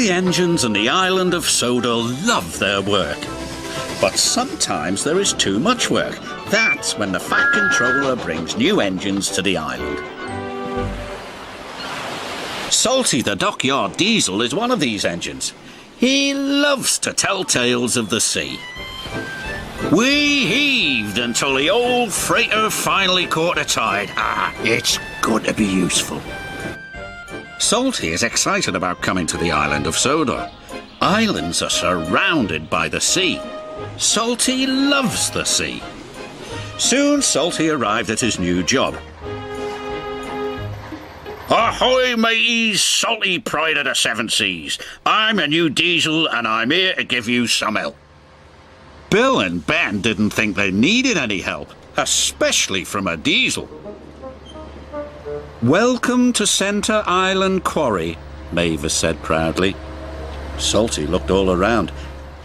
the engines on the island of Soda love their work. But sometimes there is too much work. That's when the Fat Controller brings new engines to the island. Salty the Dockyard Diesel is one of these engines. He loves to tell tales of the sea. We heaved until the old freighter finally caught a tide. It's good to be useful. Salty is excited about coming to the island of Soda. Islands are surrounded by the sea. Salty loves the sea. Soon Salty arrived at his new job. Ahoy, mateys, Salty pride of the seven seas. I'm a new diesel and I'm here to give you some help. Bill and Ben didn't think they needed any help, especially from a diesel. Welcome to Centre Island Quarry, Mavis said proudly. Salty looked all around.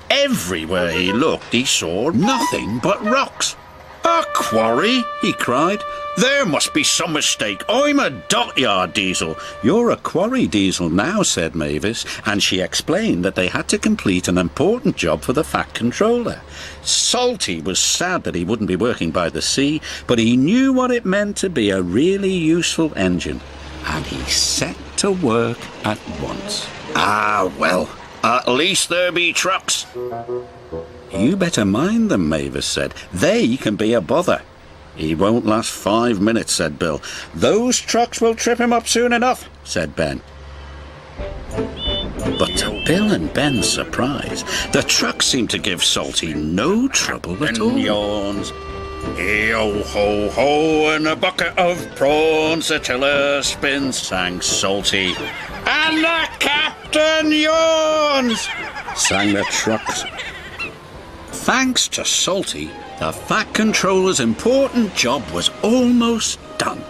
Everywhere he looked, he saw nothing but rocks. A quarry? He cried. There must be some mistake. I'm a dockyard diesel. You're a quarry diesel now, said Mavis, and she explained that they had to complete an important job for the Fat Controller. Salty was sad that he wouldn't be working by the sea, but he knew what it meant to be a really useful engine, and he set to work at once. Well, at least there be trucks. You better mind them, Mavis said. They can be a bother. He won't last 5 minutes, said Bill. Those trucks will trip him up soon enough, said Ben. But to Bill and Ben's surprise, the trucks seemed to give Salty no trouble at all. Yawns. Hey-o, ho-ho, and a bucket of prawns, the tiller spins, sang Salty. And the captain yawns, sang the trucks. Thanks to Salty, the Fat Controller's important job was almost done.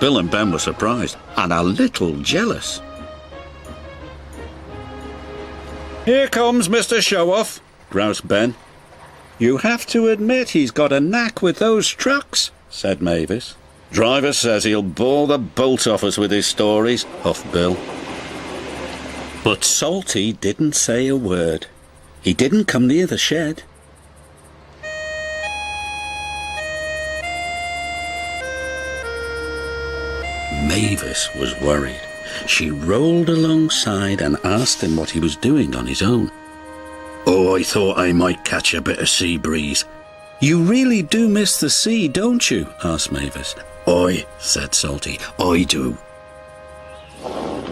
Bill and Ben were surprised and a little jealous. Here comes Mr. Show-Off, groused Ben. You have to admit he's got a knack with those trucks, said Mavis. Driver says he'll bore the bolt off us with his stories, huffed Bill. But Salty didn't say a word. He didn't come near the shed. Mavis was worried. She rolled alongside and asked him what he was doing on his own. Oh, I thought I might catch a bit of sea breeze. You really do miss the sea, don't you? Asked Mavis. Aye, said Salty. I do.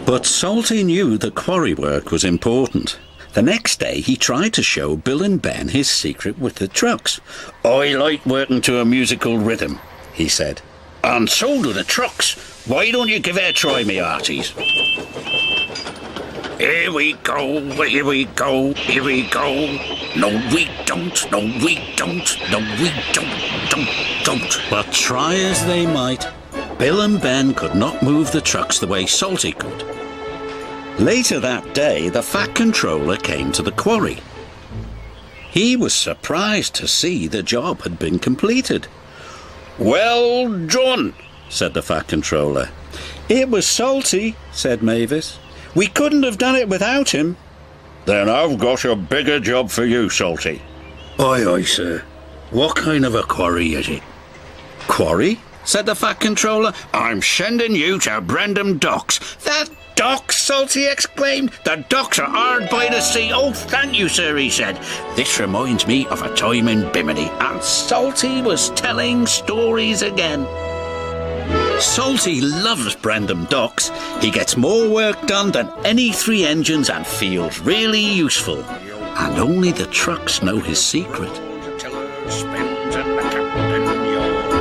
But Salty knew the quarry work was important. The next day he tried to show Bill and Ben his secret with the trucks. I like working to a musical rhythm, he said. And so do the trucks. Why don't you give it a try, me hearties? Here we go, here we go, here we go. No, we don't, no, we don't, no, we don't. But try as they might, Bill and Ben could not move the trucks the way Salty could. Later that day, the Fat Controller came to the quarry. He was surprised to see the job had been completed. Well done, said the Fat Controller. It was Salty, said Mavis. We couldn't have done it without him. Then I've got a bigger job for you, Salty. Aye, aye, sir. What kind of a quarry is it? Quarry? Said the Fat Controller. I'm sending you to Brendam Docks. The docks, Salty exclaimed. The docks are hard by the sea. Oh, thank you, sir, he said. This reminds me of a time in Bimini. And Salty was telling stories again. Salty loves Brendam Docks. He gets more work done than any 3 engines and feels really useful. And only the trucks know his secret. The tiller spins and the captain yawns.